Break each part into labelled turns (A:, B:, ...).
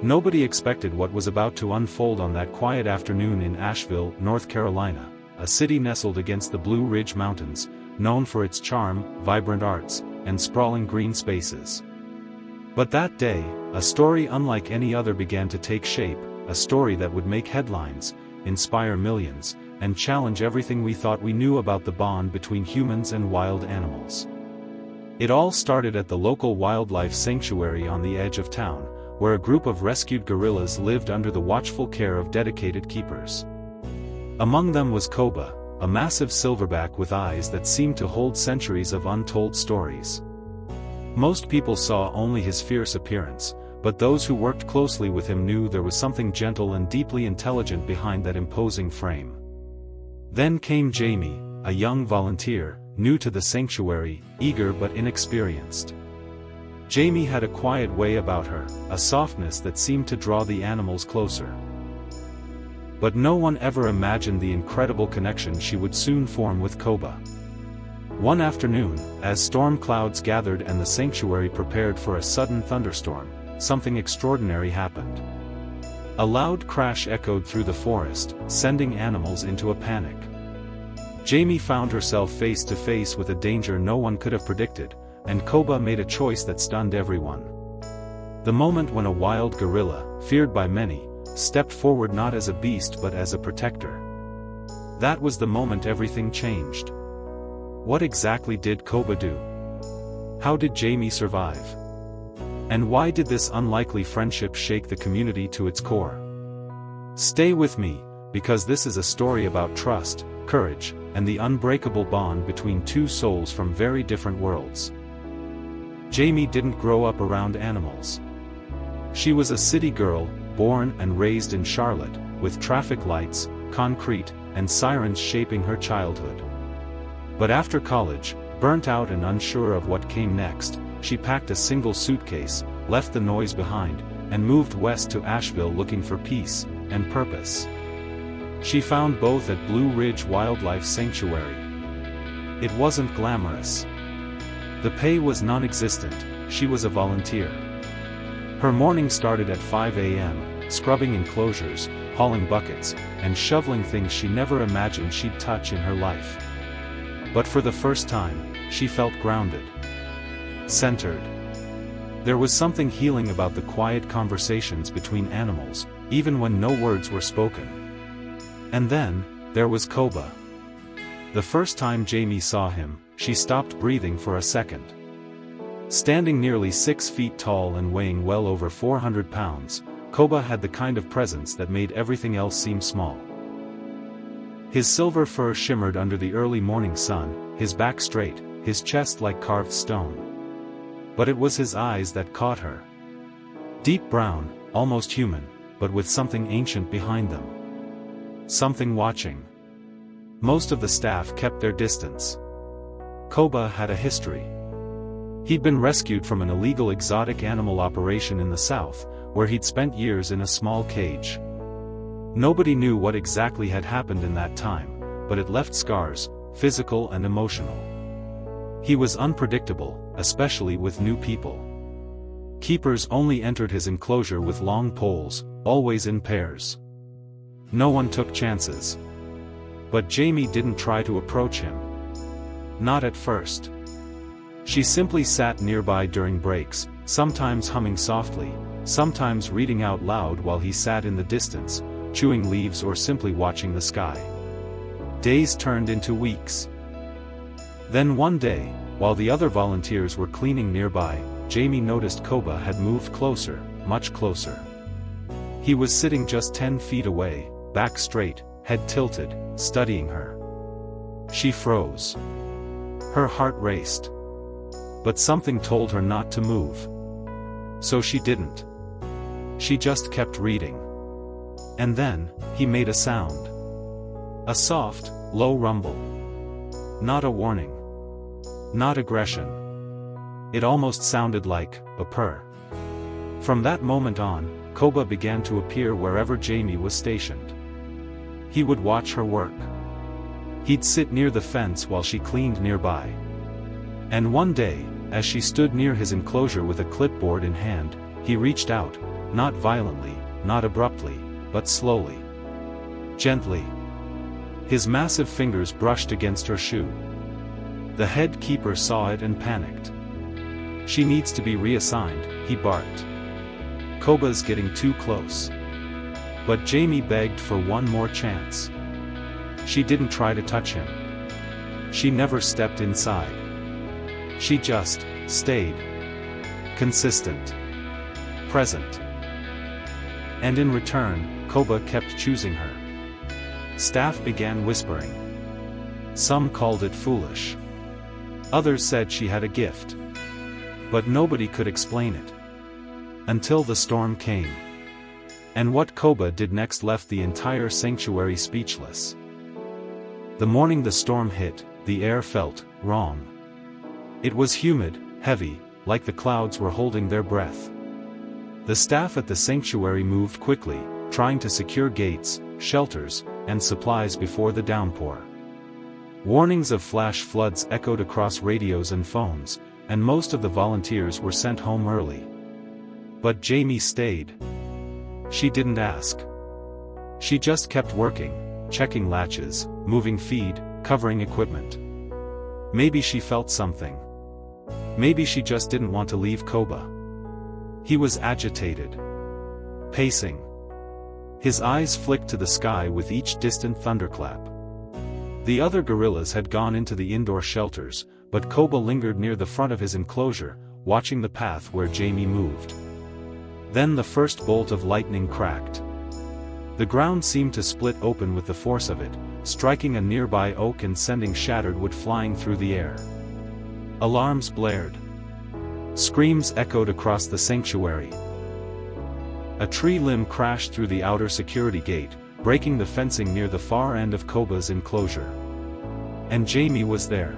A: Nobody expected what was about to unfold on that quiet afternoon in Asheville, North Carolina, a city nestled against the Blue Ridge Mountains, known for its charm, vibrant arts, and sprawling green spaces. But that day, a story unlike any other began to take shape, a story that would make headlines, inspire millions, and challenge everything we thought we knew about the bond between humans and wild animals. It all started at the local wildlife sanctuary on the edge of town, where a group of rescued gorillas lived under the watchful care of dedicated keepers. Among them was Koba, a massive silverback with eyes that seemed to hold centuries of untold stories. Most people saw only his fierce appearance, but those who worked closely with him knew there was something gentle and deeply intelligent behind that imposing frame. Then came Jamie, a young volunteer, new to the sanctuary, eager but inexperienced. Jamie had a quiet way about her, a softness that seemed to draw the animals closer. But no one ever imagined the incredible connection she would soon form with Koba. One afternoon, as storm clouds gathered and the sanctuary prepared for a sudden thunderstorm, something extraordinary happened. A loud crash echoed through the forest, sending animals into a panic. Jamie found herself face to face with a danger no one could have predicted, and Koba made a choice that stunned everyone. The moment when a wild gorilla, feared by many, stepped forward not as a beast but as a protector. That was the moment everything changed. What exactly did Koba do? How did Jamie survive? And why did this unlikely friendship shake the community to its core? Stay with me, because this is a story about trust, courage, and the unbreakable bond between two souls from very different worlds. Jamie didn't grow up around animals. She was a city girl, born and raised in Charlotte, with traffic lights, concrete, and sirens shaping her childhood. But after college, burnt out and unsure of what came next, she packed a single suitcase, left the noise behind, and moved west to Asheville looking for peace and purpose. She found both at Blue Ridge Wildlife Sanctuary. It wasn't glamorous. The pay was non-existent. She was a volunteer. Her morning started at 5 a.m., scrubbing enclosures, hauling buckets, and shoveling things she never imagined she'd touch in her life. But for the first time, she felt grounded. Centered. There was something healing about the quiet conversations between animals, even when no words were spoken. And then, there was Koba. The first time Jamie saw him, she stopped breathing for a second. Standing nearly 6 feet tall and weighing well over 400 pounds, Koba had the kind of presence that made everything else seem small. His silver fur shimmered under the early morning sun, his back straight, his chest like carved stone. But it was his eyes that caught her. Deep brown, almost human, but with something ancient behind them. Something watching. Most of the staff kept their distance. Koba had a history. He'd been rescued from an illegal exotic animal operation in the south, where he'd spent years in a small cage. Nobody knew what exactly had happened in that time, but it left scars, physical and emotional. He was unpredictable, especially with new people. Keepers only entered his enclosure with long poles, always in pairs. No one took chances. But Jamie didn't try to approach him. Not at first. She simply sat nearby during breaks, sometimes humming softly, sometimes reading out loud while he sat in the distance, chewing leaves or simply watching the sky. Days turned into weeks. Then one day, while the other volunteers were cleaning nearby, Jamie noticed Koba had moved closer, much closer. He was sitting just 10 feet away, back straight, head tilted, studying her. She froze. Her heart raced. But something told her not to move. So she didn't. She just kept reading. And then, he made a sound. A soft, low rumble. Not a warning. Not aggression. It almost sounded like a purr. From that moment on, Koba began to appear wherever Jamie was stationed. He would watch her work. He'd sit near the fence while she cleaned nearby. And one day, as she stood near his enclosure with a clipboard in hand, he reached out, not violently, not abruptly, but slowly. Gently. His massive fingers brushed against her shoe. The head keeper saw it and panicked. "She needs to be reassigned," he barked. "Koba's getting too close." But Jamie begged for one more chance. She didn't try to touch him. She never stepped inside. She just stayed. Consistent. Present. And in return, Koba kept choosing her. Staff began whispering. Some called it foolish. Others said she had a gift. But nobody could explain it. Until the storm came. And what Koba did next left the entire sanctuary speechless. The morning the storm hit, the air felt wrong. It was humid, heavy, like the clouds were holding their breath. The staff at the sanctuary moved quickly, trying to secure gates, shelters, and supplies before the downpour. Warnings of flash floods echoed across radios and phones, and most of the volunteers were sent home early. But Jamie stayed. She didn't ask. She just kept working, checking latches, moving feed, covering equipment. Maybe she felt something. Maybe she just didn't want to leave Koba. He was agitated. Pacing. His eyes flicked to the sky with each distant thunderclap. The other guerrillas had gone into the indoor shelters, but Koba lingered near the front of his enclosure, watching the path where Jamie moved. Then the first bolt of lightning cracked. The ground seemed to split open with the force of it, striking a nearby oak and sending shattered wood flying through the air. Alarms blared. Screams echoed across the sanctuary. A tree limb crashed through the outer security gate, breaking the fencing near the far end of Koba's enclosure. And Jamie was there.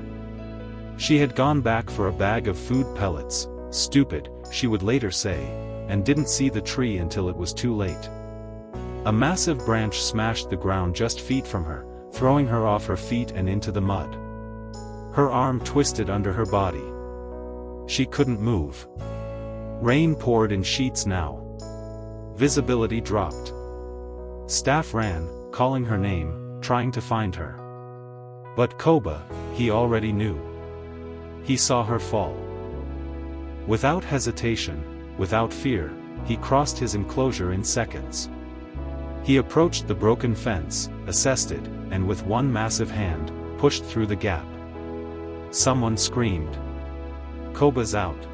A: She had gone back for a bag of food pellets, stupid, she would later say, and didn't see the tree until it was too late. A massive branch smashed the ground just feet from her, throwing her off her feet and into the mud. Her arm twisted under her body. She couldn't move. Rain poured in sheets now. Visibility dropped. Staff ran, calling her name, trying to find her. But Koba, he already knew. He saw her fall. Without hesitation, without fear, he crossed his enclosure in seconds. He approached the broken fence, assessed it, and with one massive hand, pushed through the gap. Someone screamed. "Koba's out."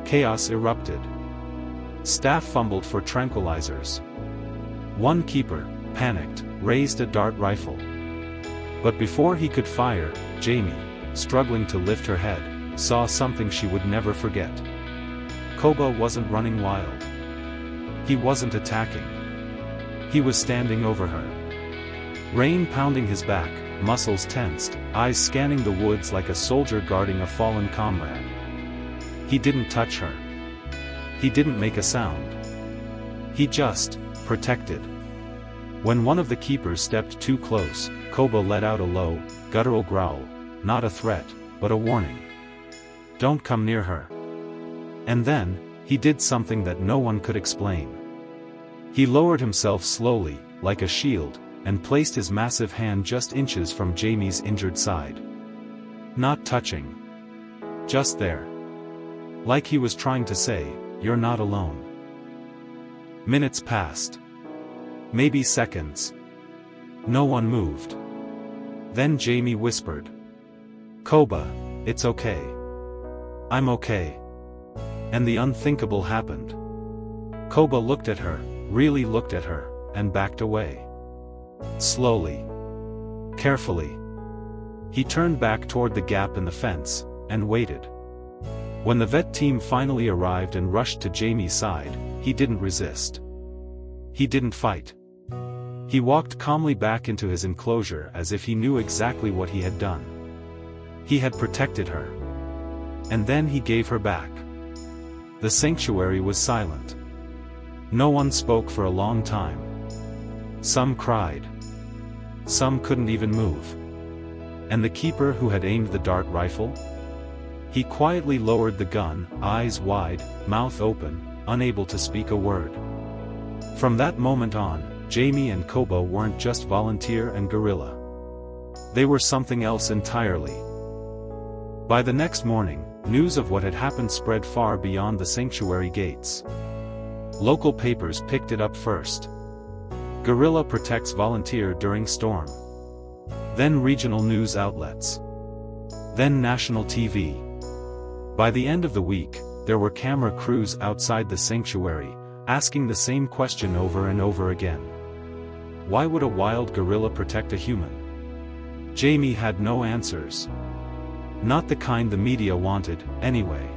A: Chaos erupted. Staff fumbled for tranquilizers. One keeper, panicked, raised a dart rifle. But before he could fire, Jamie, struggling to lift her head, saw something she would never forget. Koba wasn't running wild. He wasn't attacking. He was standing over her. Rain pounding his back, muscles tensed, eyes scanning the woods like a soldier guarding a fallen comrade. He didn't touch her. He didn't make a sound. He just protected. When one of the keepers stepped too close, Koba let out a low, guttural growl, not a threat, but a warning. "Don't come near her." And then, he did something that no one could explain. He lowered himself slowly, like a shield, and placed his massive hand just inches from Jamie's injured side. Not touching. Just there. Like he was trying to say, "You're not alone." Minutes passed. Maybe seconds. No one moved. Then Jamie whispered. "Koba, it's okay. I'm okay." And the unthinkable happened. Koba looked at her, really looked at her, and backed away. Slowly. Carefully. He turned back toward the gap in the fence, and waited. When the vet team finally arrived and rushed to Jamie's side, he didn't resist. He didn't fight. He walked calmly back into his enclosure as if he knew exactly what he had done. He had protected her. And then he gave her back. The sanctuary was silent. No one spoke for a long time. Some cried. Some couldn't even move. And the keeper who had aimed the dart rifle? He quietly lowered the gun, eyes wide, mouth open, unable to speak a word. From that moment on, Jamie and Koba weren't just volunteer and guerrilla. They were something else entirely. By the next morning, news of what had happened spread far beyond the sanctuary gates. Local papers picked it up first. Guerrilla protects volunteer during storm. Then regional news outlets. Then national TV. By the end of the week, there were camera crews outside the sanctuary, asking the same question over and over again. Why would a wild gorilla protect a human? Jamie had no answers. Not the kind the media wanted, anyway.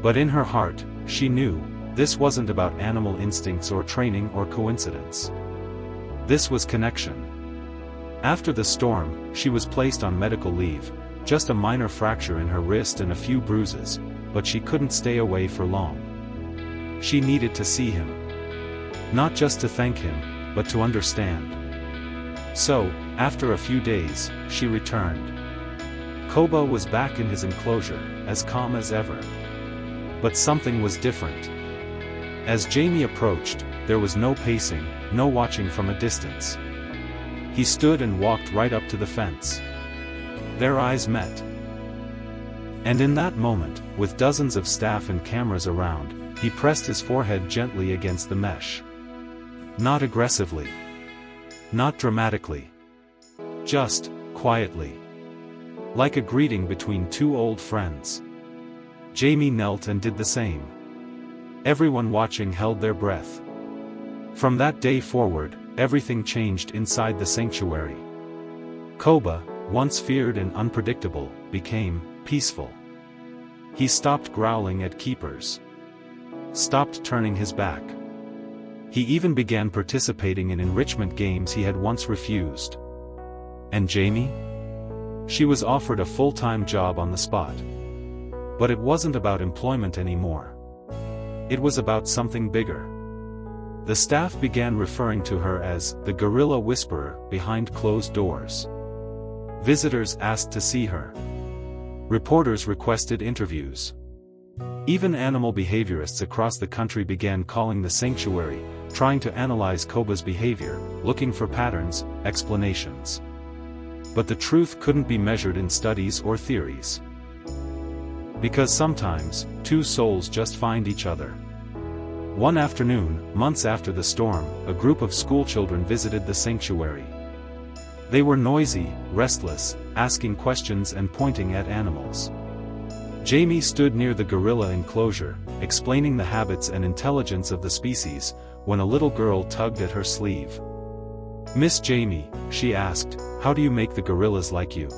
A: But in her heart, she knew, this wasn't about animal instincts or training or coincidence. This was connection. After the storm, she was placed on medical leave, just a minor fracture in her wrist and a few bruises, but she couldn't stay away for long. She needed to see him. Not just to thank him, but to understand. So, after a few days, she returned. Koba was back in his enclosure, as calm as ever. But something was different. As Jamie approached, there was no pacing, no watching from a distance. He stood and walked right up to the fence. Their eyes met. And in that moment, with dozens of staff and cameras around, he pressed his forehead gently against the mesh. Not aggressively. Not dramatically. Just, quietly. Like a greeting between two old friends. Jamie knelt and did the same. Everyone watching held their breath. From that day forward, everything changed inside the sanctuary. Koba, once feared and unpredictable, became peaceful. He stopped growling at keepers. Stopped turning his back. He even began participating in enrichment games he had once refused. And Jamie? She was offered a full-time job on the spot. But it wasn't about employment anymore. It was about something bigger. The staff began referring to her as the Gorilla Whisperer behind closed doors. Visitors asked to see her. Reporters requested interviews. Even animal behaviorists across the country began calling the sanctuary, trying to analyze Koba's behavior, looking for patterns, explanations. But the truth couldn't be measured in studies or theories. Because sometimes, two souls just find each other. One afternoon, months after the storm, a group of schoolchildren visited the sanctuary. They were noisy, restless, asking questions and pointing at animals. Jamie stood near the gorilla enclosure, explaining the habits and intelligence of the species, when a little girl tugged at her sleeve. "Miss Jamie," she asked, "how do you make the gorillas like you?"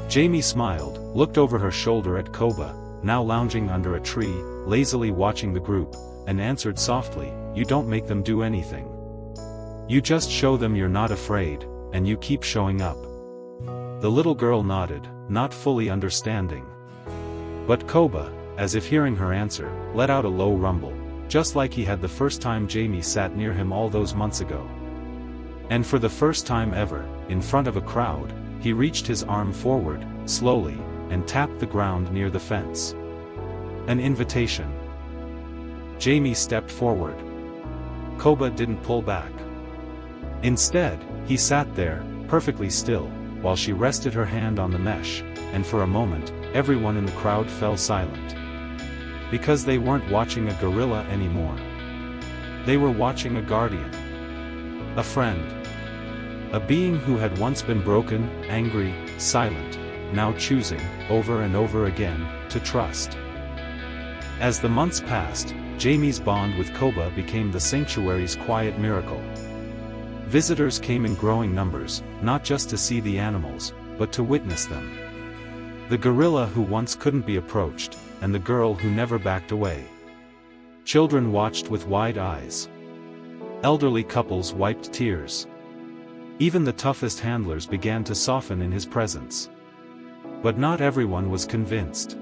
A: Jamie smiled, looked over her shoulder at Koba, now lounging under a tree, lazily watching the group, and answered softly, "You don't make them do anything. You just show them you're not afraid, and you keep showing up." The little girl nodded, not fully understanding. But Koba, as if hearing her answer, let out a low rumble, just like he had the first time Jamie sat near him all those months ago. And for the first time ever, in front of a crowd, he reached his arm forward, slowly, and tapped the ground near the fence. An invitation. Jamie stepped forward. Koba didn't pull back. Instead, he sat there, perfectly still, while she rested her hand on the mesh, and for a moment, everyone in the crowd fell silent. Because they weren't watching a gorilla anymore. They were watching a guardian. A friend. A being who had once been broken, angry, silent, now choosing, over and over again, to trust. As the months passed, Jamie's bond with Koba became the sanctuary's quiet miracle. Visitors came in growing numbers, not just to see the animals, but to witness them. The gorilla who once couldn't be approached, and the girl who never backed away. Children watched with wide eyes. Elderly couples wiped tears. Even the toughest handlers began to soften in his presence. But not everyone was convinced.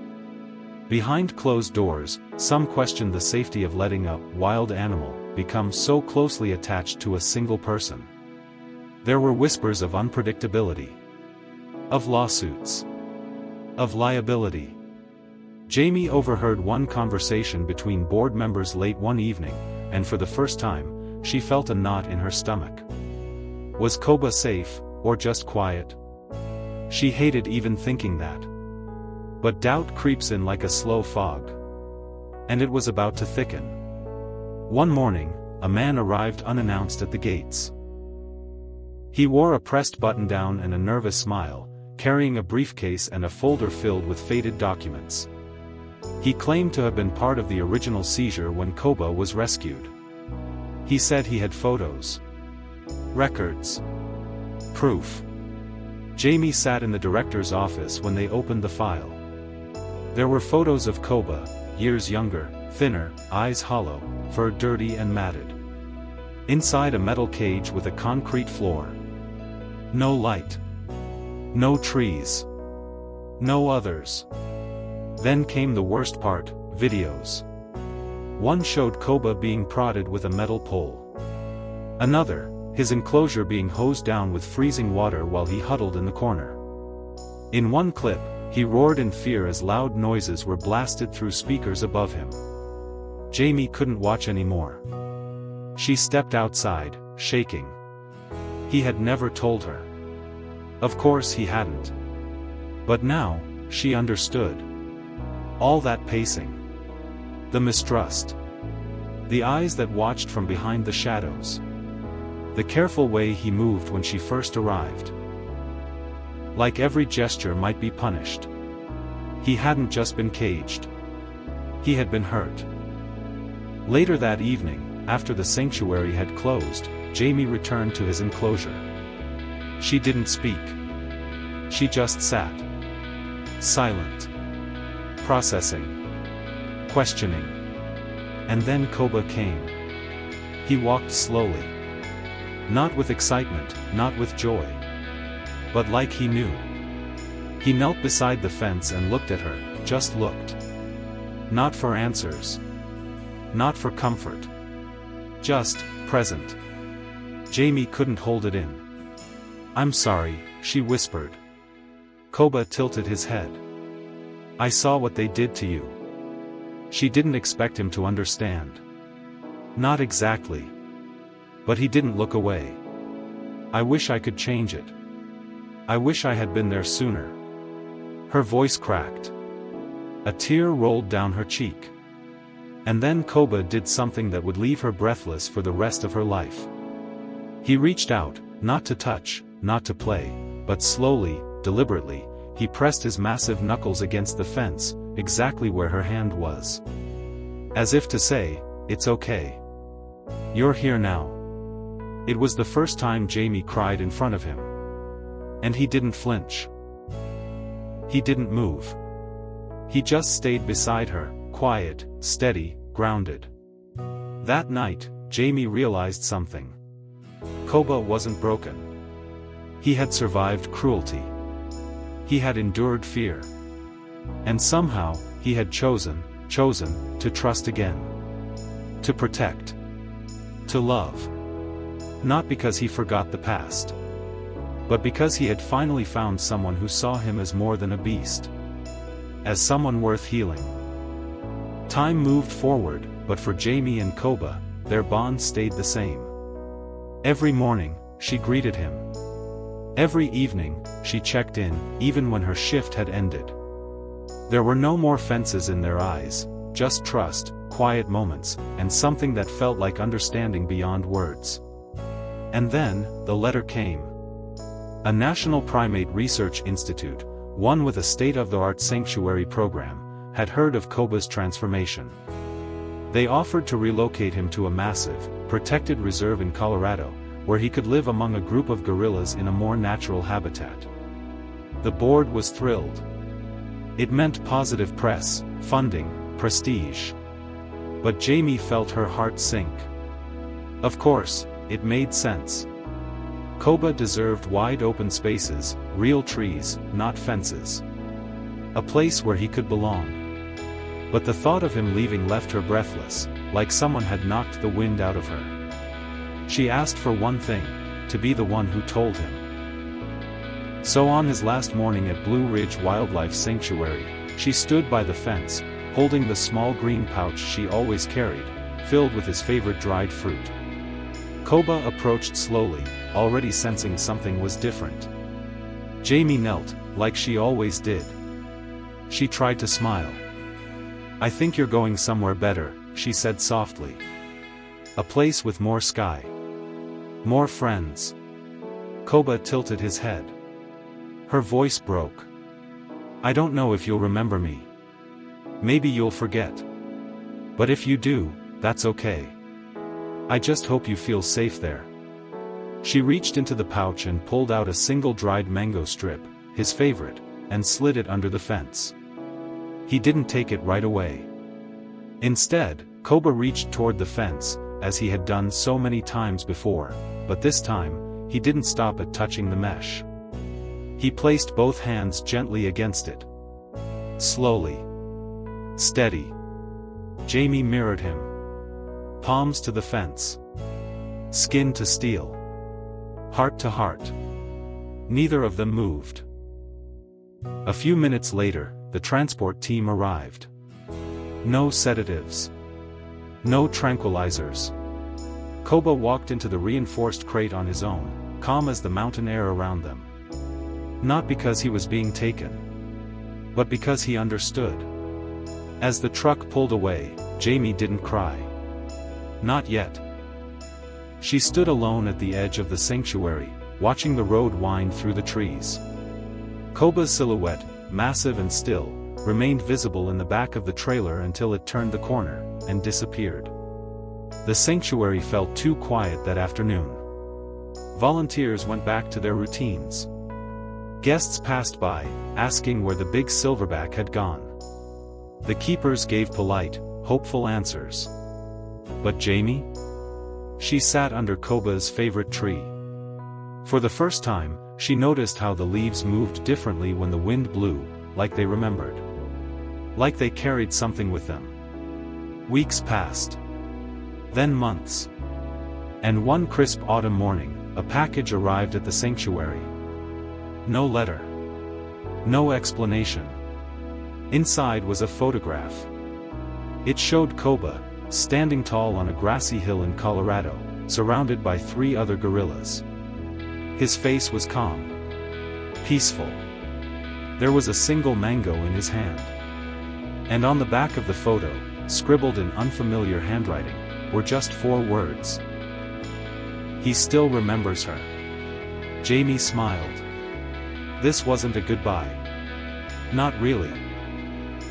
A: Behind closed doors, some questioned the safety of letting a wild animal become so closely attached to a single person. There were whispers of unpredictability. Of lawsuits. Of liability. Jamie overheard one conversation between board members late one evening, and for the first time, she felt a knot in her stomach. Was Koba safe, or just quiet? She hated even thinking that. But doubt creeps in like a slow fog. And it was about to thicken. One morning, a man arrived unannounced at the gates. He wore a pressed button-down and a nervous smile, carrying a briefcase and a folder filled with faded documents. He claimed to have been part of the original seizure when Koba was rescued. He said he had photos, records, proof. Jamie sat in the director's office when they opened the file. There were photos of Koba, years younger, thinner, eyes hollow, fur dirty and matted. Inside a metal cage with a concrete floor. No light. No trees. No others. Then came the worst part, videos. One showed Koba being prodded with a metal pole. Another, his enclosure being hosed down with freezing water while he huddled in the corner. In one clip, he roared in fear as loud noises were blasted through speakers above him. Jamie couldn't watch anymore. She stepped outside, shaking. He had never told her. Of course he hadn't. But now, she understood. All that pacing. The mistrust. The eyes that watched from behind the shadows. The careful way he moved when she first arrived. Like every gesture might be punished. He hadn't just been caged. He had been hurt. Later that evening, after the sanctuary had closed, Jamie returned to his enclosure. She didn't speak. She just sat. Silent. Processing. Questioning. And then Koba came. He walked slowly. Not with excitement, not with joy. But like he knew. He knelt beside the fence and looked at her, just looked. Not for answers. Not for comfort. Just, present. Jamie couldn't hold it in. "I'm sorry," she whispered. Koba tilted his head. "I saw what they did to you." She didn't expect him to understand. Not exactly. But he didn't look away. "I wish I could change it. I wish I had been there sooner." Her voice cracked. A tear rolled down her cheek. And then Koba did something that would leave her breathless for the rest of her life. He reached out, not to touch, not to play, but slowly, deliberately, he pressed his massive knuckles against the fence, exactly where her hand was. As if to say, "It's okay. You're here now." It was the first time Jamie cried in front of him. And he didn't flinch. He didn't move. He just stayed beside her, quiet, steady, grounded. That night, Jamie realized something. Koba wasn't broken. He had survived cruelty. He had endured fear. And somehow, he had chosen to trust again. To protect. To love. Not because he forgot the past. But because he had finally found someone who saw him as more than a beast. As someone worth healing. Time moved forward, but for Jamie and Koba, their bond stayed the same. Every morning, she greeted him. Every evening, she checked in, even when her shift had ended. There were no more fences in their eyes, just trust, quiet moments, and something that felt like understanding beyond words. And then, the letter came. A National Primate Research Institute, one with a state-of-the-art sanctuary program, had heard of Koba's transformation. They offered to relocate him to a massive, protected reserve in Colorado, where he could live among a group of gorillas in a more natural habitat. The board was thrilled. It meant positive press, funding, prestige. But Jamie felt her heart sink. Of course, it made sense. Koba deserved wide open spaces, real trees, not fences. A place where he could belong. But the thought of him leaving left her breathless, like someone had knocked the wind out of her. She asked for one thing, to be the one who told him. So on his last morning at Blue Ridge Wildlife Sanctuary, she stood by the fence, holding the small green pouch she always carried, filled with his favorite dried fruit. Koba approached slowly, already sensing something was different. Jamie knelt, like she always did. She tried to smile. "I think you're going somewhere better," she said softly. "A place with more sky. More friends." Koba tilted his head. Her voice broke. "I don't know if you'll remember me. Maybe you'll forget. But if you do, that's okay. I just hope you feel safe there." She reached into the pouch and pulled out a single dried mango strip, his favorite, and slid it under the fence. He didn't take it right away. Instead, Koba reached toward the fence, as he had done so many times before, but this time, he didn't stop at touching the mesh. He placed both hands gently against it. Slowly. Steady. Jamie mirrored him. Palms to the fence. Skin to steel. Heart to heart. Neither of them moved. A few minutes later, the transport team arrived. No sedatives. No tranquilizers. Koba walked into the reinforced crate on his own, calm as the mountain air around them. Not because he was being taken, but because he understood. As the truck pulled away, Jamie didn't cry. Not yet. She stood alone at the edge of the sanctuary, watching the road wind through the trees. Koba's silhouette, massive and still, remained visible in the back of the trailer until it turned the corner, and disappeared. The sanctuary felt too quiet that afternoon. Volunteers went back to their routines. Guests passed by, asking where the big silverback had gone. The keepers gave polite, hopeful answers. But Jamie? She sat under Koba's favorite tree. For the first time, she noticed how the leaves moved differently when the wind blew, like they remembered. Like they carried something with them. Weeks passed. Then months. And one crisp autumn morning, a package arrived at the sanctuary. No letter. No explanation. Inside was a photograph. It showed Koba, standing tall on a grassy hill in Colorado, surrounded by 3 other gorillas. His face was calm. Peaceful. There was a single mango in his hand. And on the back of the photo, scribbled in unfamiliar handwriting, were just 4 words. "He still remembers her." Jamie smiled. This wasn't a goodbye. Not really.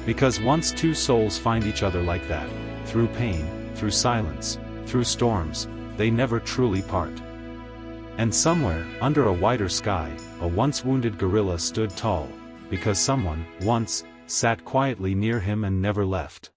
A: Because once 2 souls find each other like that, through pain, through silence, through storms, they never truly part. And somewhere, under a wider sky, a once wounded gorilla stood tall, because someone, once, sat quietly near him and never left.